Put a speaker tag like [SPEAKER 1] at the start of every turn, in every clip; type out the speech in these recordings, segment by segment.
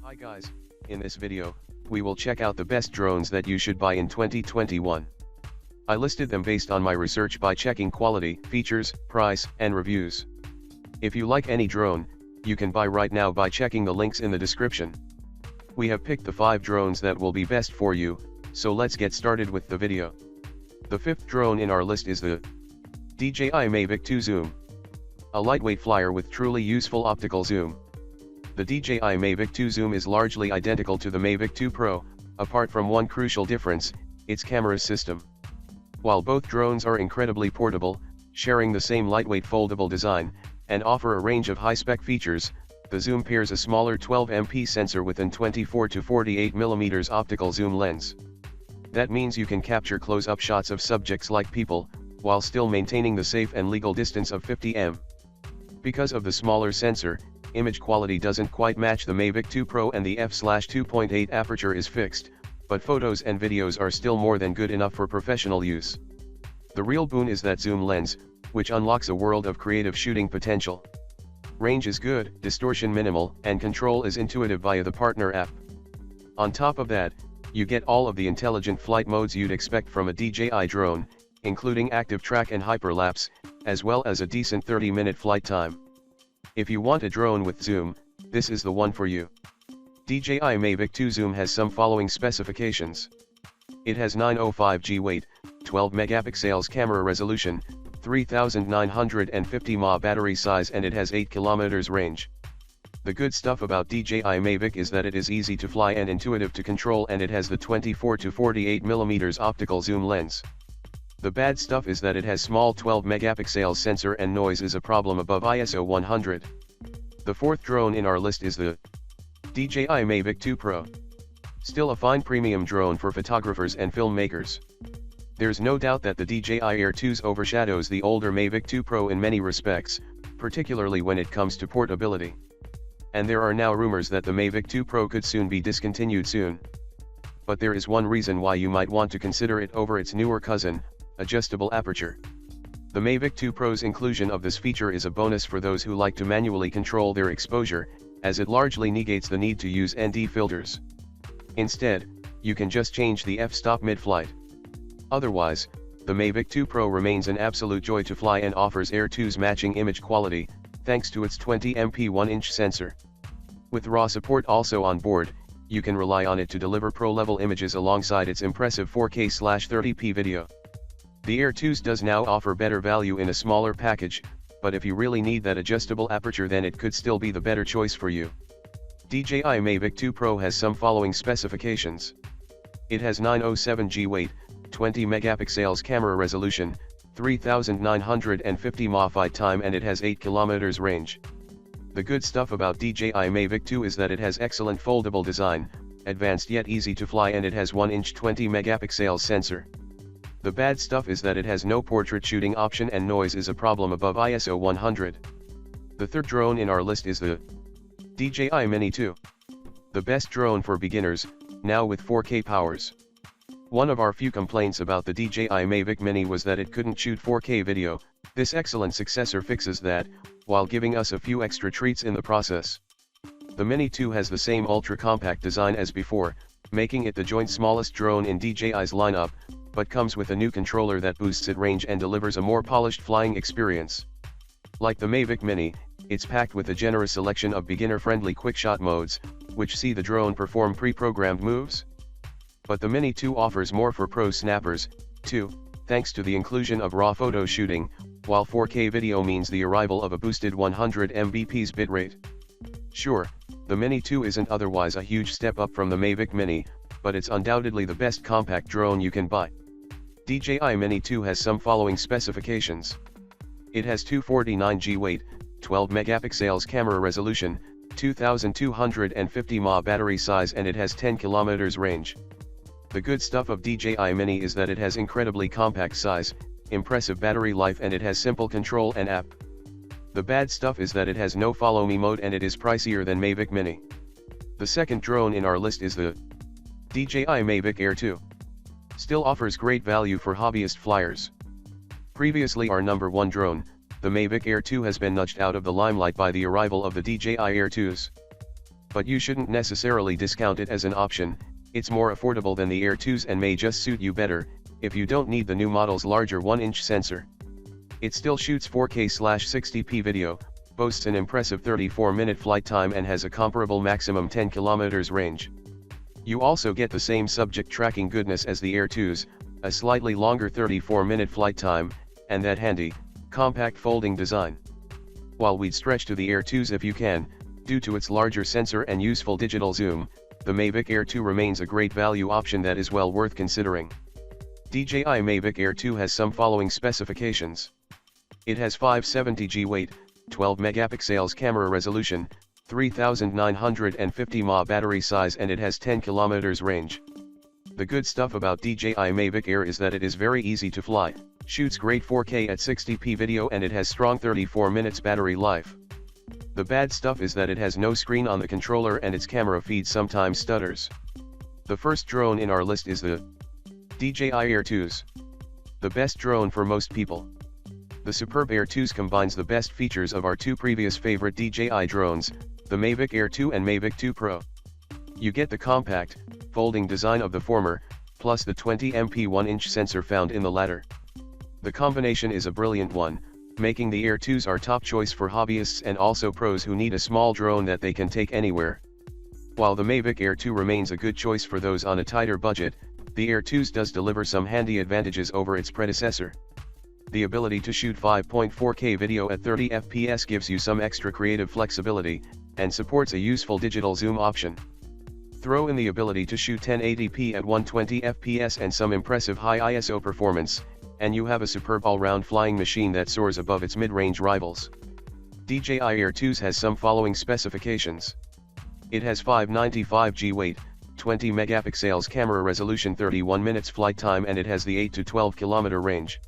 [SPEAKER 1] Hi guys, in this video, we will check out the best drones that you should buy in 2021. I listed them based on my research by checking quality, features, price, and reviews. If you like any drone, you can buy right now by checking the links in the description. We have picked the 5 drones that will be best for you, so let's get started with the video. The 5th drone in our list is the DJI Mavic 2 Zoom. A lightweight flyer with truly useful optical zoom. The DJI Mavic 2 Zoom is largely identical to the Mavic 2 Pro, apart from one crucial difference, its camera system. While both drones are incredibly portable, sharing the same lightweight foldable design, and offer a range of high-spec features, the Zoom pairs a smaller 12MP sensor with an 24 to 48mm optical zoom lens. That means you can capture close-up shots of subjects like people, while still maintaining the safe and legal distance of 50m. Because of the smaller sensor, image quality doesn't quite match the Mavic 2 Pro and the f/2.8 aperture is fixed, but photos and videos are still more than good enough for professional use. The real boon is that zoom lens, which unlocks a world of creative shooting potential. Range is good, distortion minimal, and control is intuitive via the partner app. On top of that, you get all of the intelligent flight modes you'd expect from a DJI drone, including active track and hyperlapse, as well as a decent 30-minute flight time. If you want a drone with zoom, this is the one for you. DJI Mavic 2 Zoom has some following specifications. It has 905G weight, 12 megapixels camera resolution, 3950 mAh battery size, and it has 8 km range. The good stuff about DJI Mavic is that it is easy to fly and intuitive to control, and it has the 24 to 48mm optical zoom lens. The bad stuff is that it has small 12 megapixel sensor and noise is a problem above ISO 100. The 4th drone in our list is the DJI Mavic 2 Pro. Still a fine premium drone for photographers and filmmakers. There's no doubt that the DJI Air 2s overshadows the older Mavic 2 Pro in many respects, particularly when it comes to portability. And there are now rumors that the Mavic 2 Pro could soon be discontinued soon. But there is one reason why you might want to consider it over its newer cousin, adjustable aperture. The Mavic 2 Pro's inclusion of this feature is a bonus for those who like to manually control their exposure, as it largely negates the need to use ND filters. Instead, you can just change the f-stop mid-flight. Otherwise, the Mavic 2 Pro remains an absolute joy to fly and offers Air 2's matching image quality, thanks to its 20MP 1-inch sensor. With RAW support also on board, you can rely on it to deliver pro-level images alongside its impressive 4K/30p video. The Air 2s does now offer better value in a smaller package, but if you really need that adjustable aperture, then it could still be the better choice for you. DJI Mavic 2 Pro has some following specifications. It has 907G weight, 20 megapixels camera resolution, 3950 mAh flight time, and it has 8 km range. The good stuff about DJI Mavic 2 is that it has excellent foldable design, advanced yet easy to fly, and it has 1-inch 20 megapixel sensor. The bad stuff is that it has no portrait shooting option and noise is a problem above ISO 100. The 3rd drone in our list is the DJI Mini 2. The best drone for beginners, now with 4K powers. One of our few complaints about the DJI Mavic Mini was that it couldn't shoot 4K video. This excellent successor fixes that, while giving us a few extra treats in the process. The Mini 2 has the same ultra-compact design as before, making it the joint smallest drone in DJI's lineup, but comes with a new controller that boosts its range and delivers a more polished flying experience. Like the Mavic Mini, it's packed with a generous selection of beginner-friendly quick-shot modes, which see the drone perform pre-programmed moves. But the Mini 2 offers more for pro snappers, too, thanks to the inclusion of RAW photo shooting, while 4K video means the arrival of a boosted 100 Mbps bitrate. Sure, the Mini 2 isn't otherwise a huge step up from the Mavic Mini, but it's undoubtedly the best compact drone you can buy. DJI Mini 2 has some following specifications. It has 249G weight, 12 megapixels camera resolution, 2250 mAh battery size, and it has 10 km range. The good stuff of DJI Mini is that it has incredibly compact size, impressive battery life, and it has simple control and app. The bad stuff is that it has no follow me mode and it is pricier than Mavic Mini. The 2nd drone in our list is the DJI Mavic Air 2. Still offers great value for hobbyist flyers. Previously our number 1 drone, the Mavic Air 2 has been nudged out of the limelight by the arrival of the DJI Air 2s. But you shouldn't necessarily discount it as an option. It's more affordable than the Air 2s and may just suit you better, if you don't need the new model's larger 1-inch sensor. It still shoots 4K/60p video, boasts an impressive 34-minute flight time and has a comparable maximum 10 km range. You also get the same subject tracking goodness as the Air 2s, a slightly longer 34-minute flight time, and that handy, compact folding design. While we'd stretch to the Air 2s if you can, due to its larger sensor and useful digital zoom, the Mavic Air 2 remains a great value option that is well worth considering. DJI Mavic Air 2 has some following specifications. It has 570G weight, 12 megapixels camera resolution, 3950 mAh battery size, and it has 10 km range. The good stuff about DJI Mavic Air is that it is very easy to fly, shoots great 4K at 60p video, and it has strong 34 minutes battery life. The bad stuff is that it has no screen on the controller and its camera feed sometimes stutters. The first drone in our list is the DJI Air 2s. The best drone for most people. The superb Air 2s combines the best features of our two previous favorite DJI drones, the Mavic Air 2 and Mavic 2 Pro. You get the compact, folding design of the former, plus the 20MP 1-inch sensor found in the latter. The combination is a brilliant one, making the Air 2s our top choice for hobbyists and also pros who need a small drone that they can take anywhere. While the Mavic Air 2 remains a good choice for those on a tighter budget, the Air 2s does deliver some handy advantages over its predecessor. The ability to shoot 5.4K video at 30 fps gives you some extra creative flexibility, and supports a useful digital zoom option. Throw in the ability to shoot 1080p at 120 fps and some impressive high ISO performance, and you have a superb all-round flying machine that soars above its mid-range rivals. DJI Air 2s has some following specifications. It has 595G weight, 20 megapixels camera resolution, 31 minutes flight time, and it has the 8 to 12 km range.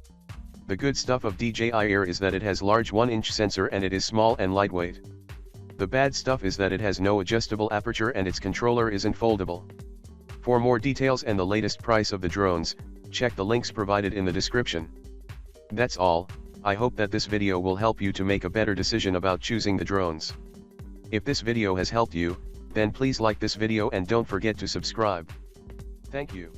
[SPEAKER 1] The good stuff of DJI Air is that it has large 1-inch sensor and it is small and lightweight. The bad stuff is that it has no adjustable aperture and its controller isn't foldable. For more details and the latest price of the drones, check the links provided in the description. That's all. I hope that this video will help you to make a better decision about choosing the drones. If this video has helped you, then please like this video and don't forget to subscribe. Thank you.